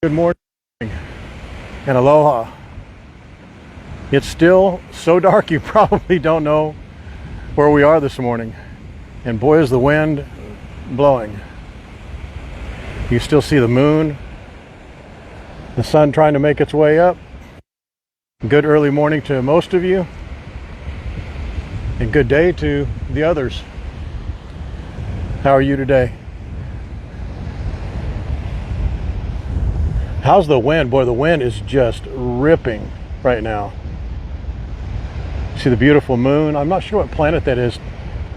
Good morning and aloha. It's still so dark you probably don't know where we are this morning. And boy, is the wind blowing. You still see the moon, the sun trying to make its way up. Good early morning to most of you, and good day to the others. How are you today? How's the wind? Boy, the wind is just ripping right now. See the beautiful moon? I'm not sure what planet that is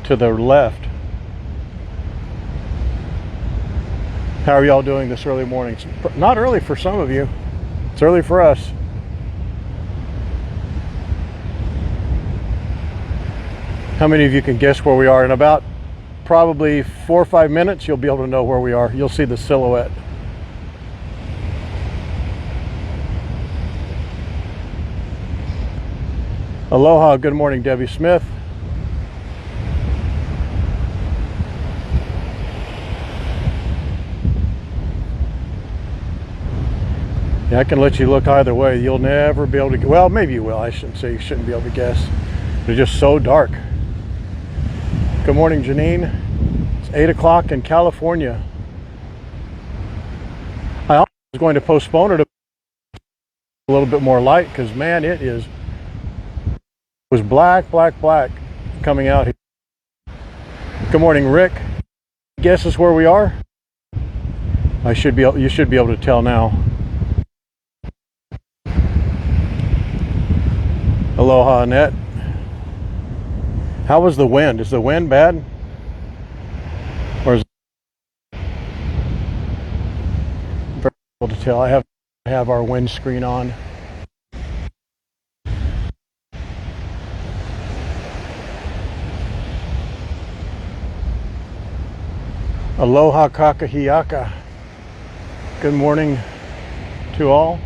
to the left. How are y'all doing this early morning? It's not early for some of you. It's early for us. How many of you can guess where we are? In about probably 4 or 5 minutes, you'll be able to know where we are. You'll see the silhouette. Aloha, good morning, Debbie Smith. Yeah, I can let you look either way. You'll never be able to, well, maybe you will. I shouldn't say you shouldn't be able to guess. It's just so dark. Good morning, Janine. It's 8 o'clock in California. I was going to postpone it a little bit more light because, man, it was black coming out here. Good morning, Rick. Guess is where we are? You should be able to tell now. Aloha, Annette. How was the wind? Is the wind bad? Or is it very difficult to tell? I have our windscreen on. Aloha kakahiaka. Good morning to all.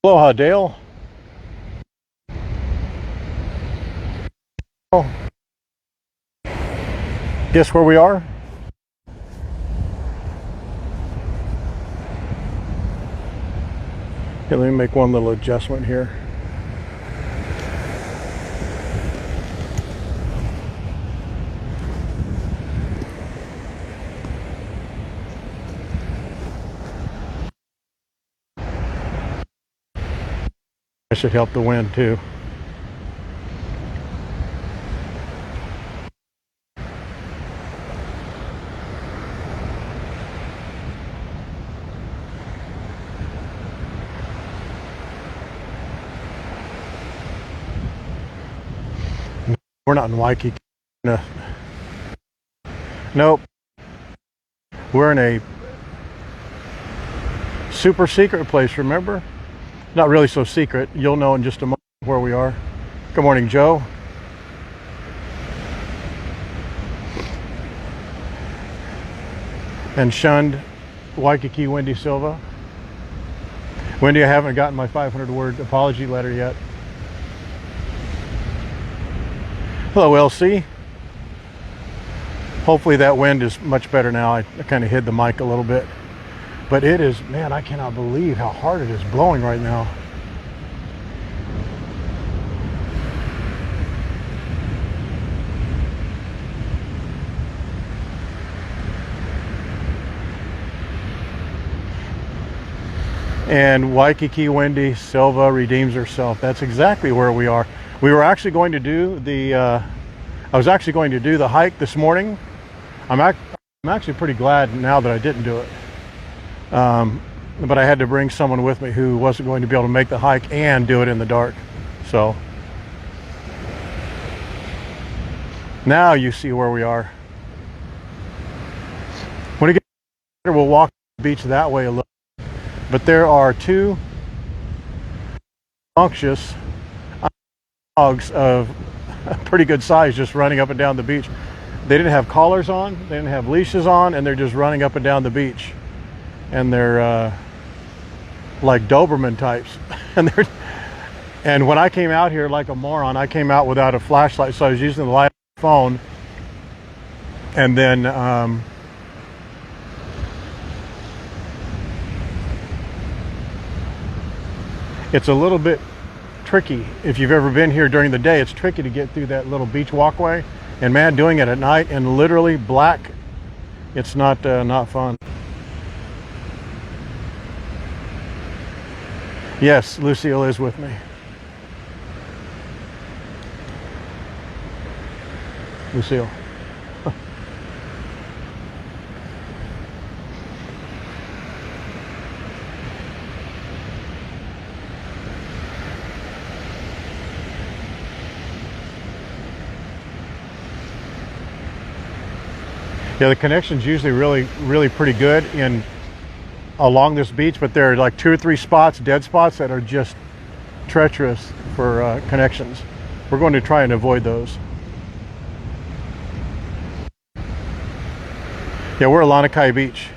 Aloha, Dale. Oh. Guess where we are? Okay, let me make one little adjustment here. I should help the wind too. We're not in Waikiki. No. Nope. We're in a super secret place, remember? Not really so secret. You'll know in just a moment where we are. Good morning, Joe. And shunned Waikiki Wendy Silva. Wendy, I haven't gotten my 500-word apology letter yet. Hello, LC. Hopefully that wind is much better now. I kind of hid the mic a little bit. But it is, man, I cannot believe how hard it is blowing right now. And Waikiki Wendy Silva redeems herself. That's exactly where we are. We were actually going to do I was actually going to do the hike this morning. I'm actually pretty glad now that I didn't do it. But I had to bring someone with me who wasn't going to be able to make the hike and do it in the dark. So now you see where we are. When we get there, we'll walk the beach that way a little. But there are two unctuous dogs of a pretty good size just running up and down the beach. They didn't have collars on, they didn't have leashes on, and they're just running up and down the beach. And they're like Doberman types. And And when I came out here like a moron, I came out without a flashlight, so I was using the light of the phone. And then it's a little bit tricky. If you've ever been here during the day, it's tricky to get through that little beach walkway. And man, doing it at night and literally black, it's not fun. Yes, Lucille is with me. Lucille. Yeah, the connection's usually really pretty good along this beach, but there are like 2 or 3 spots, dead spots, that are just treacherous for connections. We're going to try and avoid those. Yeah, we're at Lanikai Beach.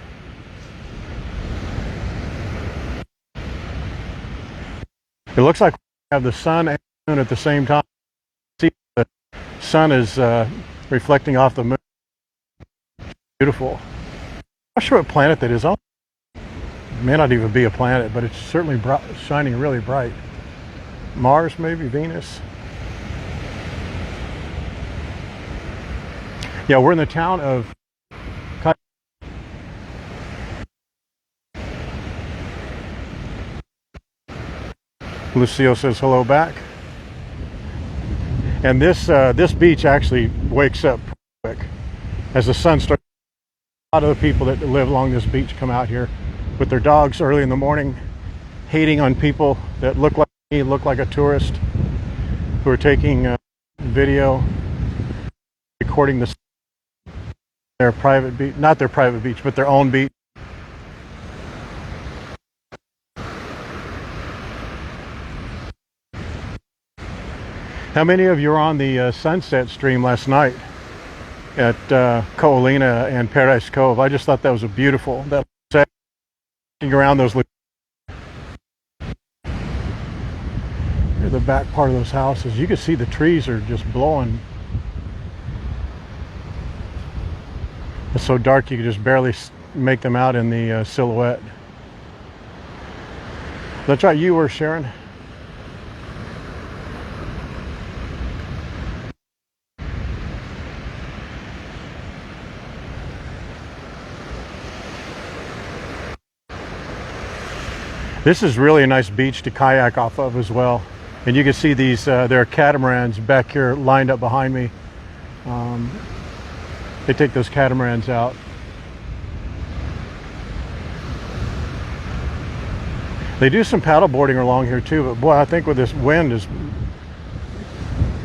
It looks like we have the sun and the moon at the same time. See, the sun is reflecting off the moon. Beautiful. I'm not sure what planet that is on. It may not even be a planet, but it's certainly bright, shining really bright. Mars, maybe Venus. Yeah, we're in the town of Lucille says hello back. And this beach actually wakes up quick as the sun starts. A lot of the people that live along this beach come out here with their dogs early in the morning, hating on people that look like me, look like a tourist, who are taking video, recording their private beach, not their private beach, but their own beach. How many of you were on the sunset stream last night at Ko'olina and Paradise Cove? I just thought that was a beautiful, that set, looking around those. Here's the back part of those houses. You can see the trees are just blowing. It's so dark you can just barely make them out in the silhouette. That's right, you were, Sharon. This is really a nice beach to kayak off of as well. And you can see these, there are catamarans back here lined up behind me. They take those catamarans out. They do some paddleboarding along here too, but boy, I think with this wind as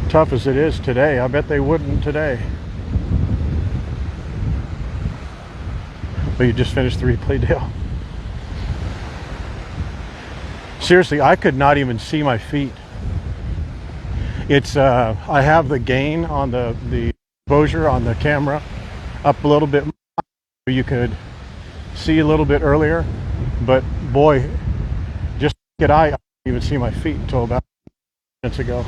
tough as it is today, I bet they wouldn't today. But you just finished the replay deal. Seriously, I could not even see my feet. It's I have the gain on the exposure on the camera up a little bit more, so you could see a little bit earlier, but boy, just get I didn't even see my feet until about minutes ago.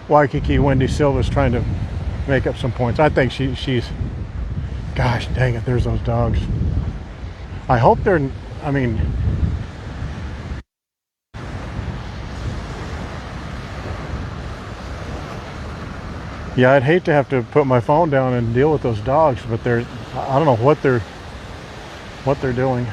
Waikiki Wendy Silva's trying to make up some points. I think she's, gosh dang it, there's those dogs. I hope they're, I mean, yeah, I'd hate to have to put my phone down and deal with those dogs, but I don't know what they're doing.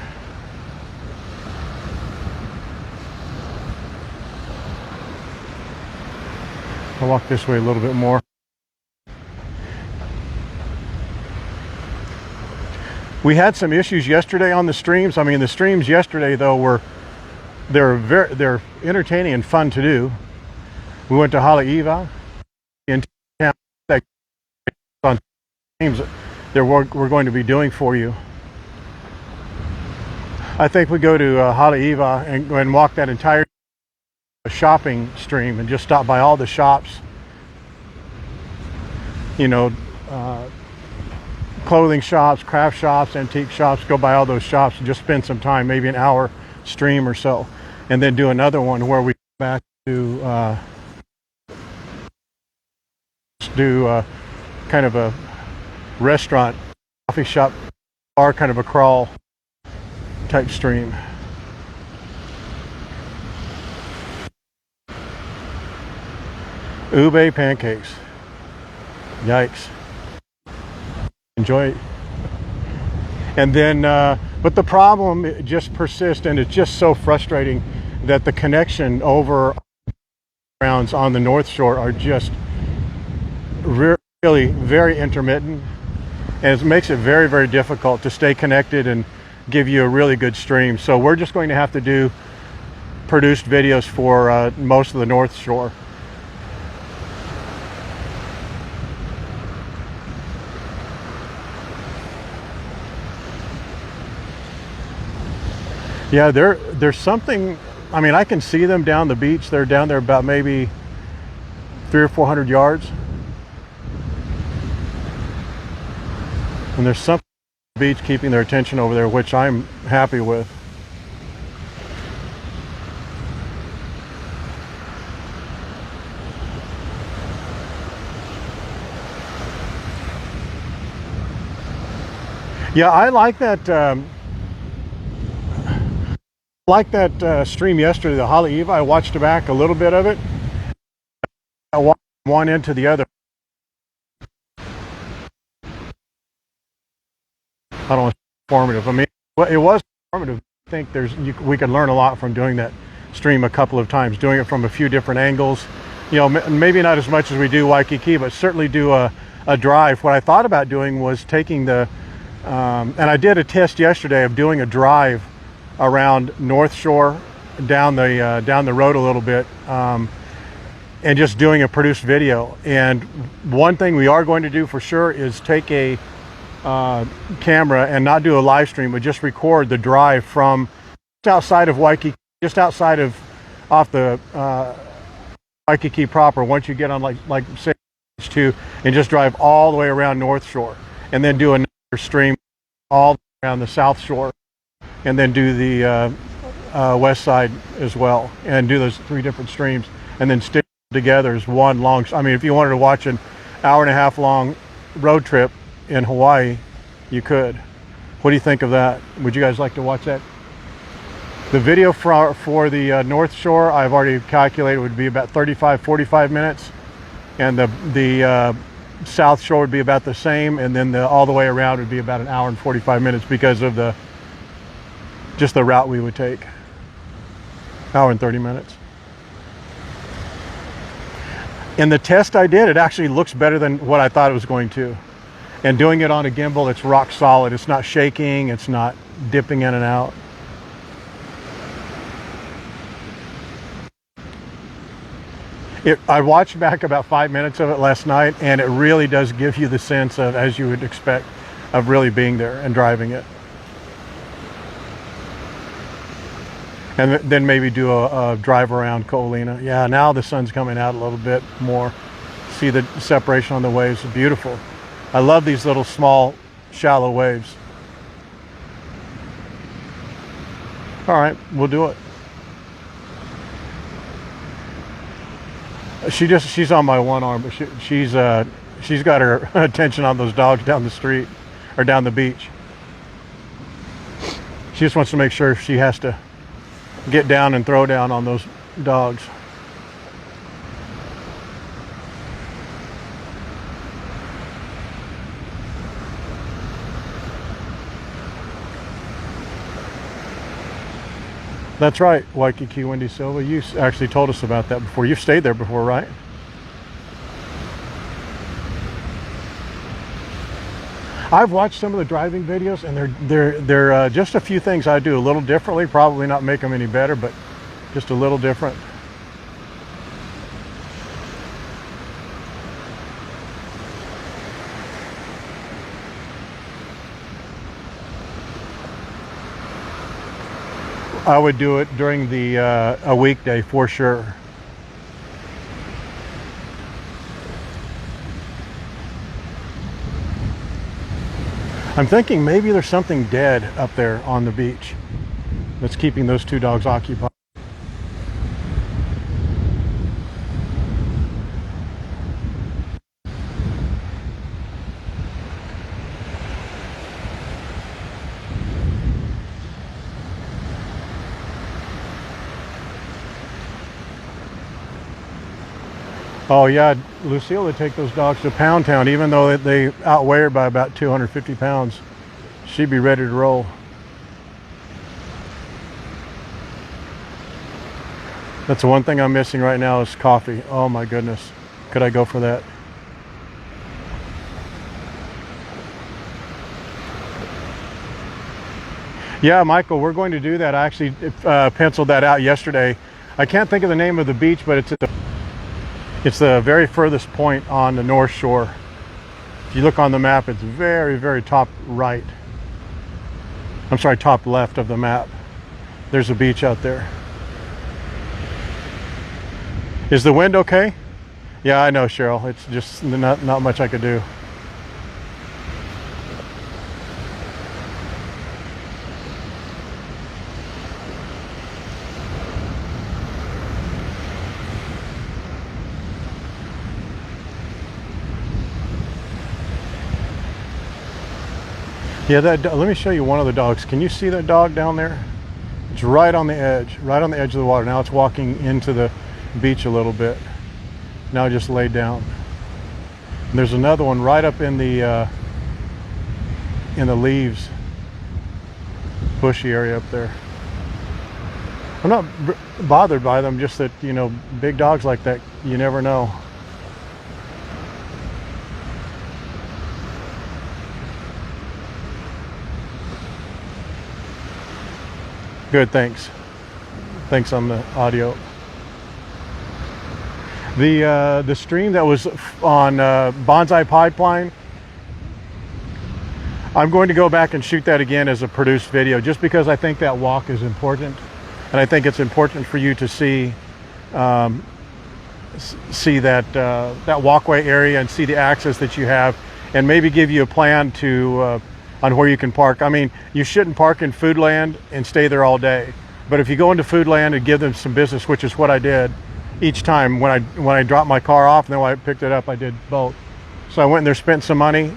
I'll walk this way a little bit more. We had some issues yesterday on the streams. I mean, the streams yesterday though they're entertaining and fun to do. We went to Haleiwa in town on streams that we're going to be doing for you. I think we go to Haleiwa and walk that entire a shopping stream and just stop by all the shops, you know, clothing shops, craft shops, antique shops, go by all those shops and just spend some time, maybe an hour stream or so, and then do another one where we go back to do kind of a restaurant, coffee shop, bar, kind of a crawl type stream. Ube pancakes. Yikes. Enjoy it. And then, but the problem just persists, and it's just so frustrating that the connection over grounds on the North Shore are just really very intermittent, and it makes it very, very difficult to stay connected and give you a really good stream. So we're just going to have to do produced videos for most of the North Shore. Yeah, there's something, I mean, I can see them down the beach. They're down there about maybe 300 or 400 yards. And there's something on the beach keeping their attention over there, which I'm happy with. Yeah, I like that. Stream yesterday, the Haleiwa. I watched back a little bit of it. I watched one into the other. I don't want to say informative. I mean, it was informative. I think we could learn a lot from doing that stream a couple of times, doing it from a few different angles. You know, maybe not as much as we do Waikiki, but certainly do a drive. What I thought about doing was taking the, and I did a test yesterday of doing a drive around North Shore, down the road a little bit, and just doing a produced video. And one thing we are going to do for sure is take a camera and not do a live stream, but just record the drive from just outside of Waikiki, just outside of off the Waikiki proper. Once you get on like say 2, and just drive all the way around North Shore, and then do another stream all around the South Shore, and then do the west side as well, and do those 3 different streams, and then stick together as one long. I mean, if you wanted to watch an hour-and-a-half long road trip in Hawaii, you could. What do you think of that? Would you guys like to watch that? The video for the North Shore, I've already calculated, would be about 35-45 minutes, and the South Shore would be about the same, and then all the way around would be about an hour and 45 minutes because of just the route we would take. Hour and 30 minutes. In the test I did, it actually looks better than what I thought it was going to. And doing it on a gimbal, it's rock solid. It's not shaking, it's not dipping in and out. I watched back about 5 minutes of it last night, and it really does give you the sense of, as you would expect, of really being there and driving it. And then maybe do a drive around Ko'olina. Yeah, now the sun's coming out a little bit more. See the separation on the waves, it's beautiful. I love these little small, shallow waves. All right, we'll do it. She's on my one arm, but she's got her attention on those dogs down the street, or down the beach. She just wants to make sure she has to get down and throw down on those dogs. That's right, Waikiki Wendy Silva. You actually told us about that before. You've stayed there before, right? I've watched some of the driving videos, and they're just a few things I do a little differently. Probably not make them any better, but just a little different. I would do it during the a weekday for sure. I'm thinking maybe there's something dead up there on the beach that's keeping those two dogs occupied. Oh yeah, Lucille would take those dogs to Pound Town, even though they outweigh her by about 250 pounds. She'd be ready to roll. That's the one thing I'm missing right now is coffee. Oh my goodness. Could I go for that? Yeah, Michael, we're going to do that. I actually penciled that out yesterday. I can't think of the name of the beach, but it's the very furthest point on the North Shore. If you look on the map, it's very, very top right. I'm sorry, top left of the map. There's a beach out there. Is the wind okay? Yeah, I know, Cheryl. It's just not much I could do. Yeah, let me show you one of the dogs. Can you see that dog down there? It's right on the edge of the water. Now it's walking into the beach a little bit. Now just laid down. And there's another one right up in the leaves, bushy area up there. I'm not bothered by them, just that, you know, big dogs like that, you never know. Good, thanks. Thanks on the audio. The stream that was on Bonsai Pipeline, I'm going to go back and shoot that again as a produced video, just because I think that walk is important, and I think it's important for you to see that walkway area and see the access that you have, and maybe give you a plan to on where you can park. I mean, you shouldn't park in Foodland and stay there all day, but if you go into Foodland and give them some business, which is what I did each time when I dropped my car off and then when I picked it up, I did both. So I went in there, spent some money,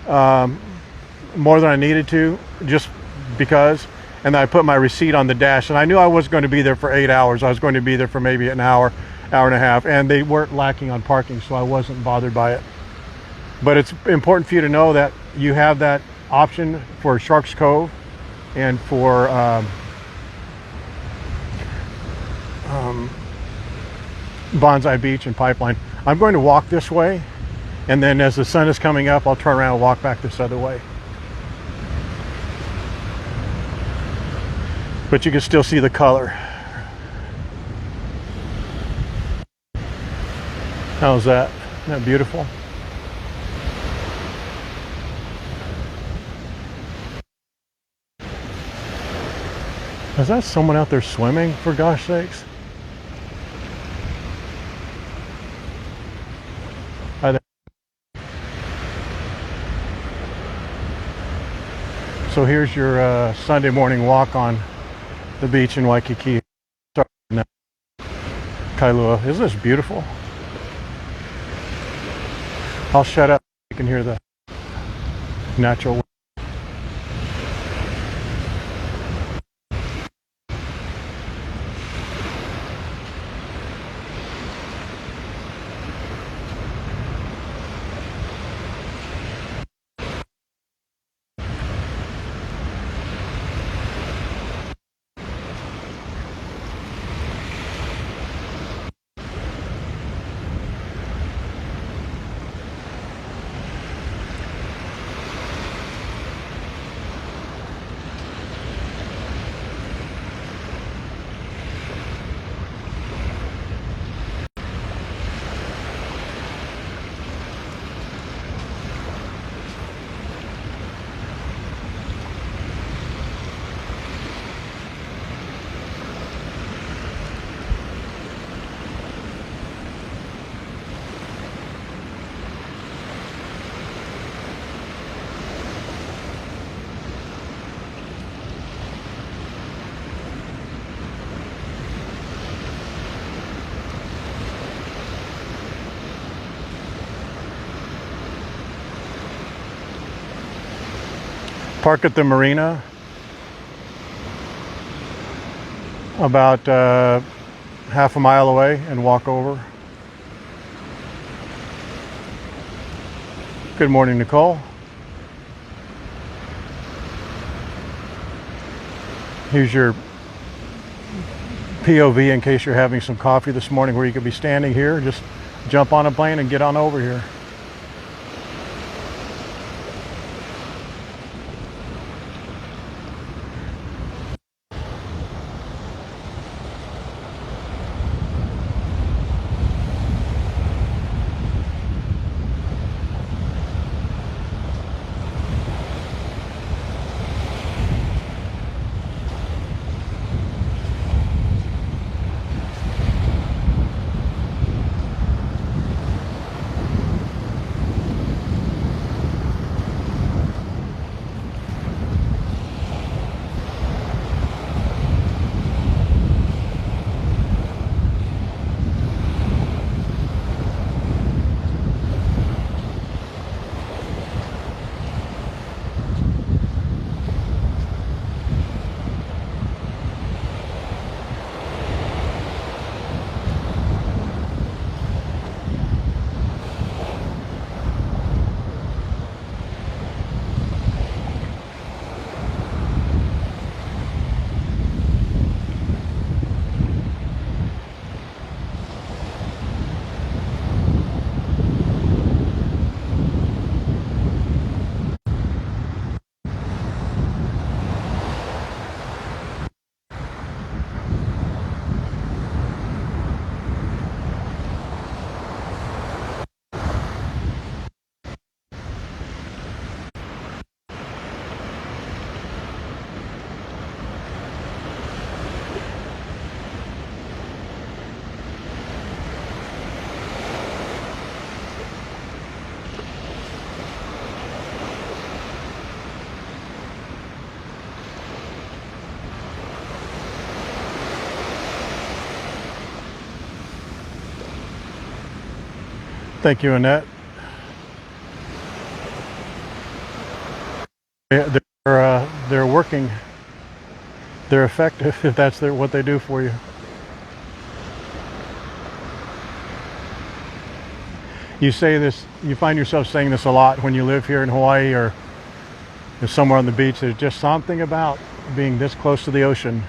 more than I needed to, just because, and then I put my receipt on the dash, and I knew I wasn't going to be there for 8 hours. I was going to be there for maybe an hour, hour and a half, and they weren't lacking on parking, so I wasn't bothered by it. But it's important for you to know that you have that option for Sharks Cove and for Bonsai Beach and Pipeline. I'm going to walk this way, and then as the sun is coming up, I'll turn around and walk back this other way. But you can still see the color. How's that? Isn't that beautiful? Is that someone out there swimming, for gosh sakes? Hi there. So here's your Sunday morning walk on the beach in Waikiki. Kailua. Isn't this beautiful? I'll shut up. You can hear the natural wind. park at the marina about half a mile away and walk over. Good morning, Nicole. Here's your POV in case you're having some coffee this morning, where you could be standing here, just jump on a plane and get on over here. Thank you, Annette. They're working. They're effective if that's what they do for you. You say this, you find yourself saying this a lot when you live here in Hawaii or somewhere on the beach. There's just something about being this close to the ocean,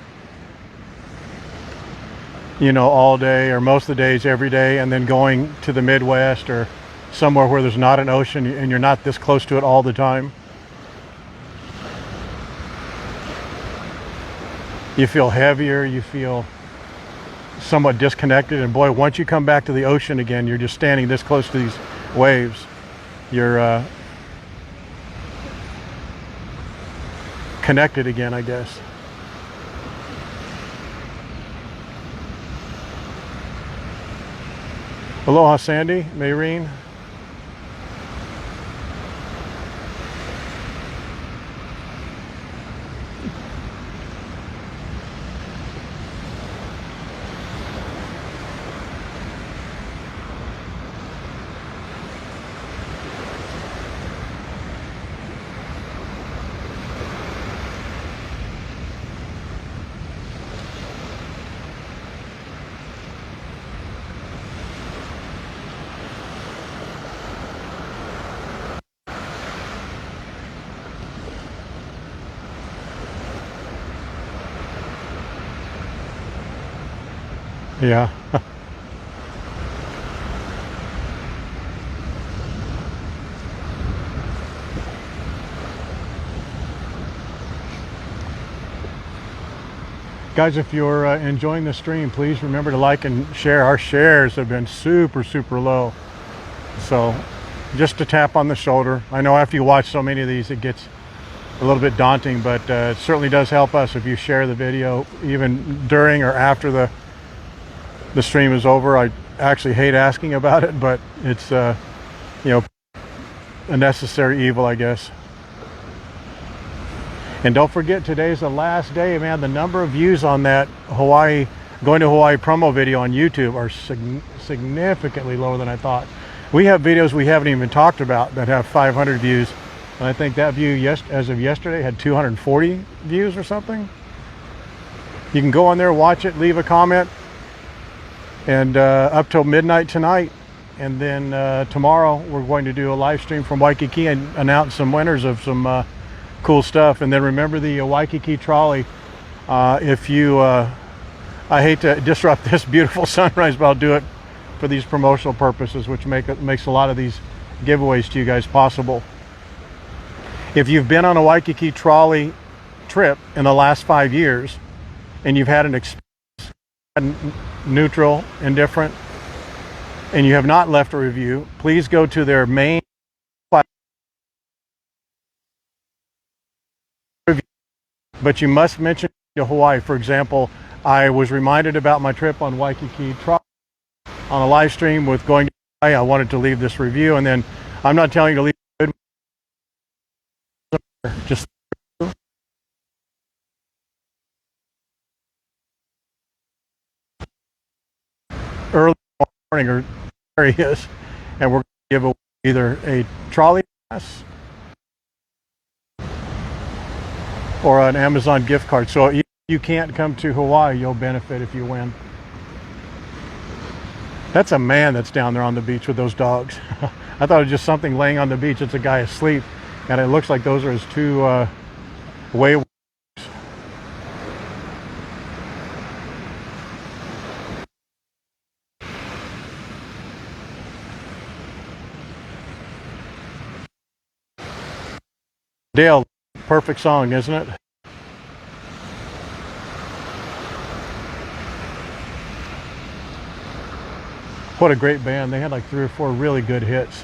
you know, all day or most of the days, every day, and then going to the Midwest or somewhere where there's not an ocean and you're not this close to it all the time. You feel heavier, you feel somewhat disconnected, and boy, once you come back to the ocean again, you're just standing this close to these waves. You're connected again, I guess. Aloha, Sandy, Mayreen. Yeah. Guys, if you're enjoying the stream, please remember to like and share. Our shares have been super low, so just a tap on the shoulder. I know after you watch so many of these it gets a little bit daunting, but it certainly does help us if you share the video even during or after the stream is over. I actually hate asking about it, but it's you know, a necessary evil, I guess. And don't forget, today's the last day, man. The number of views on that going to Hawaii promo video on YouTube are significantly lower than I thought. We have videos we haven't even talked about that have 500 views, And I think that view, as of yesterday, had 240 views or something. You can go on there, watch it, leave a comment, and up till midnight tonight. And then tomorrow we're going to do a live stream from Waikiki and announce some winners of some cool stuff. And then remember the Waikiki trolley. If you, I hate to disrupt this beautiful sunrise, but I'll do it for these promotional purposes, which makes a lot of these giveaways to you guys possible. If you've been on a Waikiki trolley trip in the last 5 years and you've had an experience, neutral, indifferent, and you have not left a review, please go to their main review. But you must mention to Hawaii. For example, I was reminded about my trip on Waikiki trolley on a live stream with going to Hawaii. I wanted to leave this review, and then I'm not telling you to leave good, just early morning, or there he is, and we're going to give away either a trolley pass or an Amazon gift card. So if you can't come to Hawaii, you'll benefit if you win. That's a man that's down there on the beach with those dogs. I thought it was just something laying on the beach. It's a guy asleep, and it looks like those are his two way. Dale, perfect song, isn't it? What a great band. They had like 3 or 4 really good hits.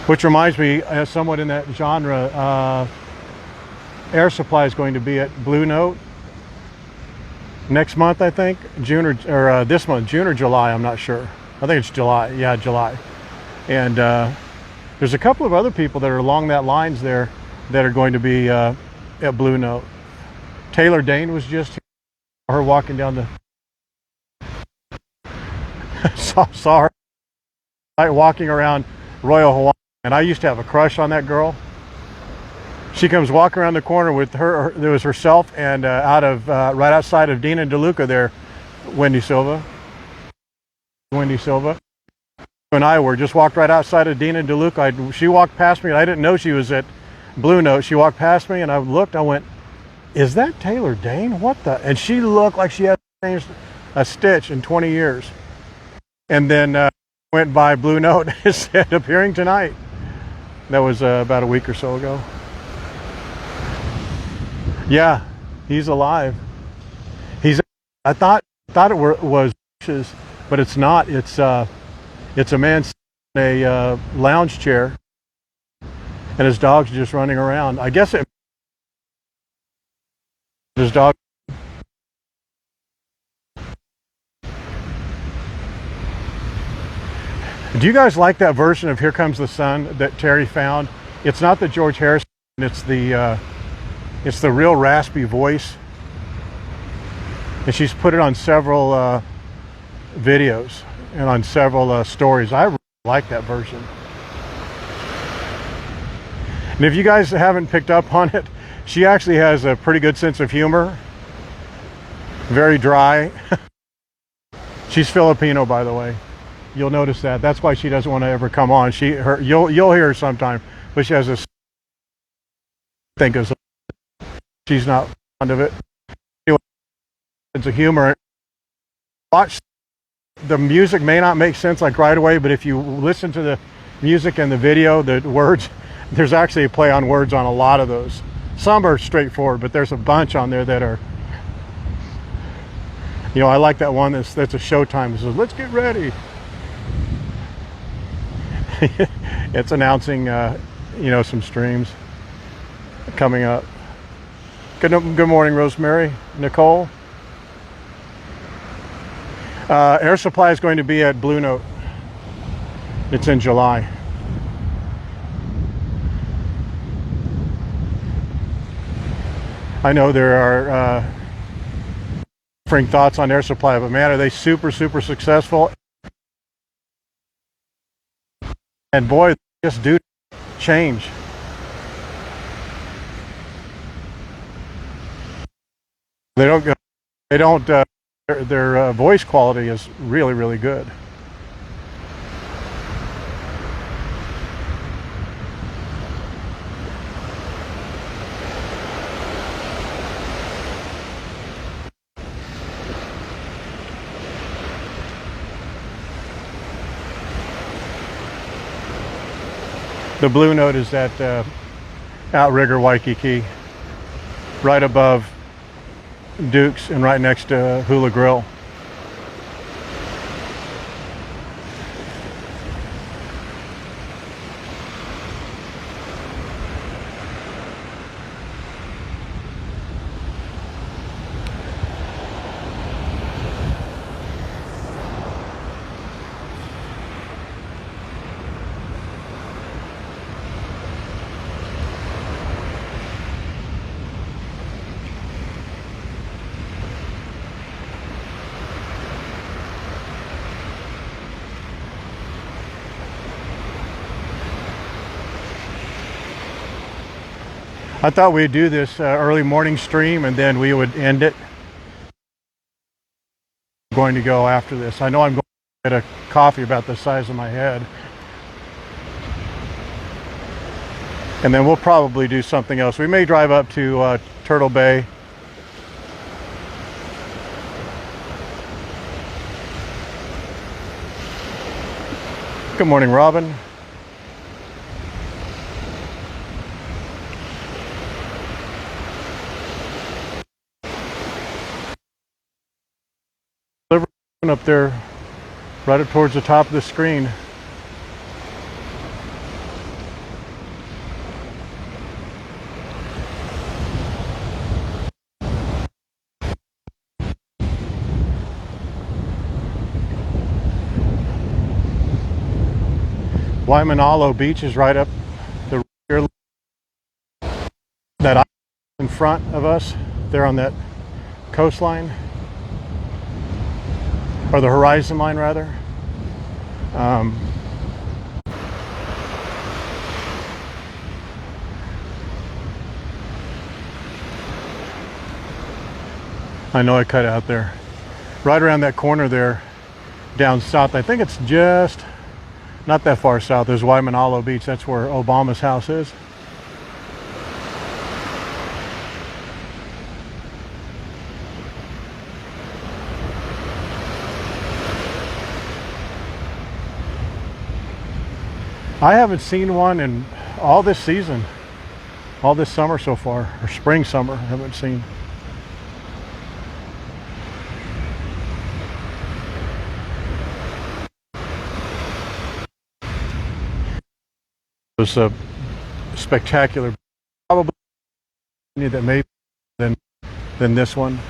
Which reminds me, somewhat in that genre, Air Supply is going to be at Blue Note next month, I think. June or this month, June or July, I'm not sure. I think it's July. Yeah, July. And there's a couple of other people that are along that lines there that are going to be at Blue Note. Taylor Dane was just here. Her walking down the saw her walking around Royal Hawaiian, and I used to have a crush on that girl. She comes walking around the corner with her. There was herself and right outside of Dean and DeLuca there, Wendy Silva. And I were just walked right outside of Dean and DeLuca. She walked past me, and I didn't know she was at Blue Note. She walked past me, and I looked. I went, "Is that Taylor Dane? What the?" And she looked like she hadn't changed a stitch in 20 years. And then went by Blue Note and said, "Appearing tonight." That was about a week or so ago. Yeah, he's alive. I thought it was, but it's not. It's a man in a lounge chair, and his dog's just running around. I guess his dog. Do you guys like that version of "Here Comes the Sun" that Terry found? It's not the George Harrison. It's the real raspy voice, and she's put it on several videos and on several stories. I really like that version. And if you guys haven't picked up on it, she actually has a pretty good sense of humor. Very dry. She's Filipino, by the way. You'll notice that. That's why she doesn't want to ever come on. You'll hear her sometime, but she has this think of. She's not fond of it. Anyway, sense of humor. Watch. The music may not make sense like right away, but if you listen to the music and the video, the words, there's actually a play on words on a lot of those. Some are straightforward, but there's a bunch on there that are, I like that one that's a Showtime. It says, "Let's get ready." It's announcing, some streams coming up. Good morning, Rosemary. Nicole. Air Supply is going to be at Blue Note. It's in July. I know there are differing thoughts on Air Supply, but man, are they super, super successful. And boy, they just do change. They don't, their voice quality is really, really good. The blue note is that outrigger Waikiki, right above Duke's and right next to Hula Grill. I thought we'd do this early morning stream and then we would end it. I'm going to go after this. I know I'm going to get a coffee about the size of my head. And then we'll probably do something else. We may drive up to Turtle Bay. Good morning, Robin. Up there, right up towards the top of the screen. Waimanalo Beach is right up the rear, that island in front of us, there on that coastline. Or the horizon line, rather. I know I cut out there. Right around that corner there, down south, I think it's just not that far south, there's Waimanalo Beach. That's where Obama's house is. I haven't seen one in all this season, all this summer so far, or spring, summer, I haven't seen. It was a spectacular, probably that maybe than this one.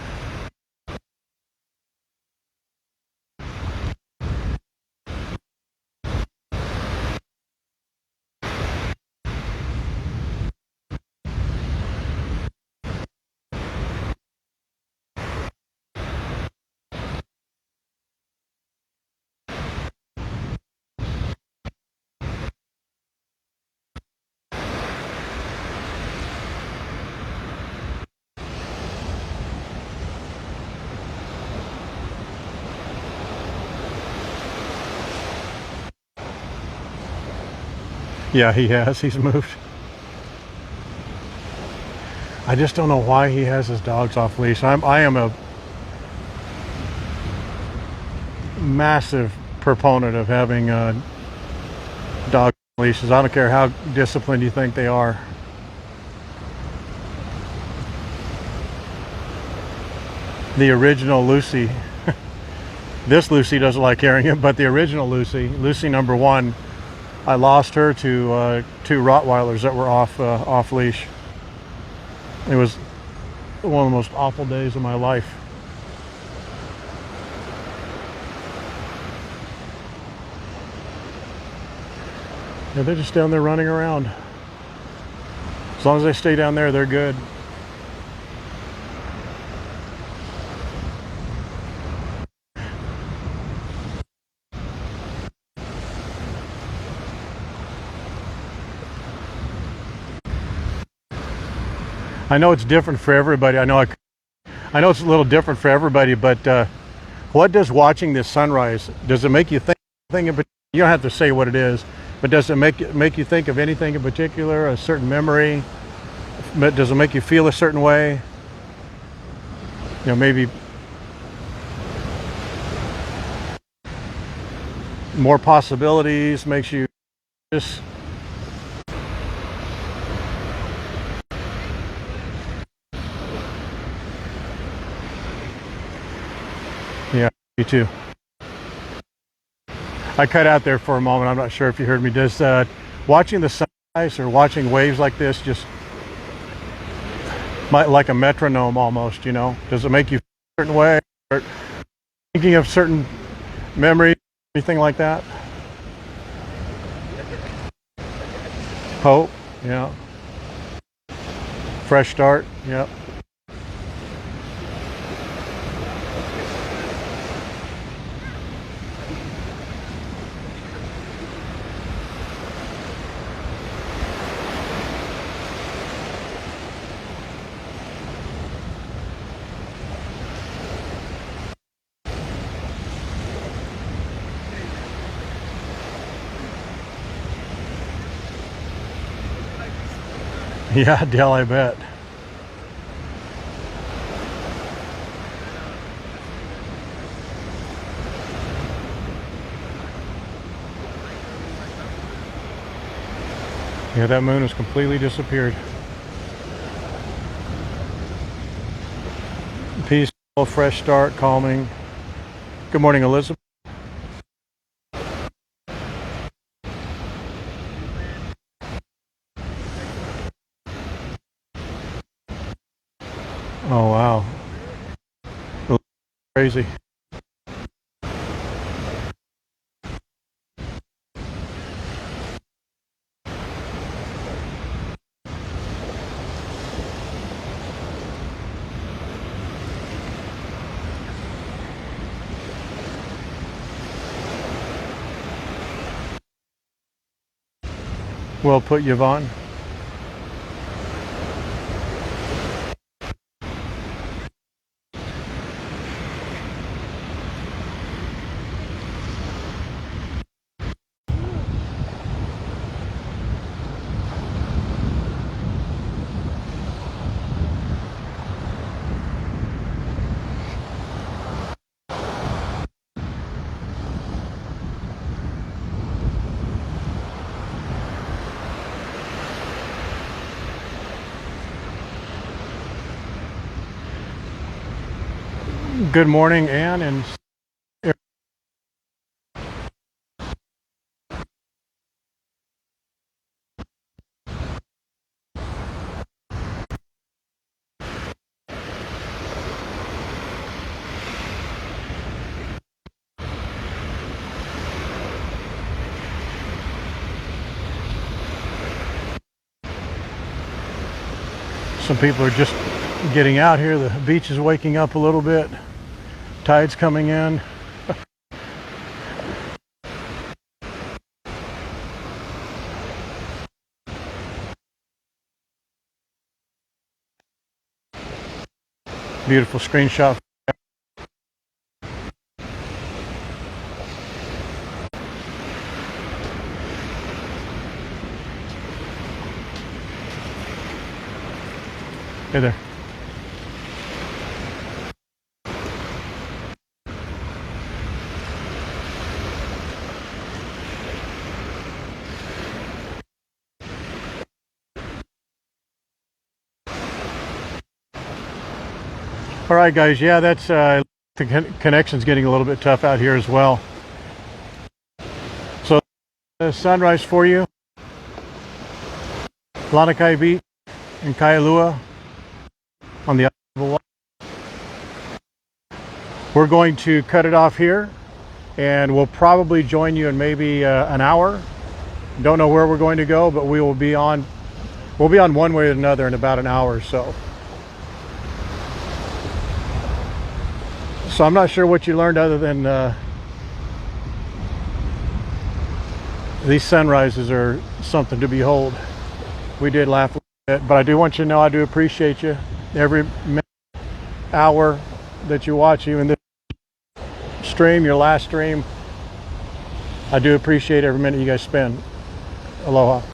Yeah, he has. He's moved. I just don't know why he has his dogs off leash. I am a massive proponent of having dog leashes. I don't care how disciplined you think they are. The original Lucy, this Lucy doesn't like carrying him, but the original Lucy, Lucy number 1, I lost her to 2 Rottweilers that were off leash. It was one of the most awful days of my life. Yeah, they're just down there running around. As long as they stay down there, they're good. I know it's different for everybody. I know it's a little different for everybody, but what does watching this sunrise, does it make you think? You don't have to say what it is, but does it make you think of anything in particular, a certain memory? Does it make you feel a certain way? You know, maybe more possibilities, makes you just... Yeah, me too. I cut out there for a moment. I'm not sure if you heard me. Does watching the sunrise or watching waves like this just like a metronome almost, you know? Does it make you feel a certain way, or thinking of certain memories, anything like that? Hope, yeah. Fresh start, yeah. Yeah, Dell, I bet. Yeah, that moon has completely disappeared. Peaceful, fresh start, calming. Good morning, Elizabeth. Oh, wow. Crazy. Well put, Yvonne. Good morning, Ann, and some people are just getting out here. The beach is waking up a little bit. Tide's coming in. Beautiful screenshot. Hey there. All right, guys. Yeah, that's the connection's getting a little bit tough out here as well. So, the sunrise for you. Lanikai Beach in Kailua on the island of Oahu. We're going to cut it off here, and we'll probably join you in maybe an hour. Don't know where we're going to go, but we will be on. We'll be on one way or another in about an hour or so. So I'm not sure what you learned other than these sunrises are something to behold. We did laugh But I do want you to know I do appreciate you. Every minute, hour that you watch, even this stream, your last stream, I do appreciate every minute you guys spend. Aloha.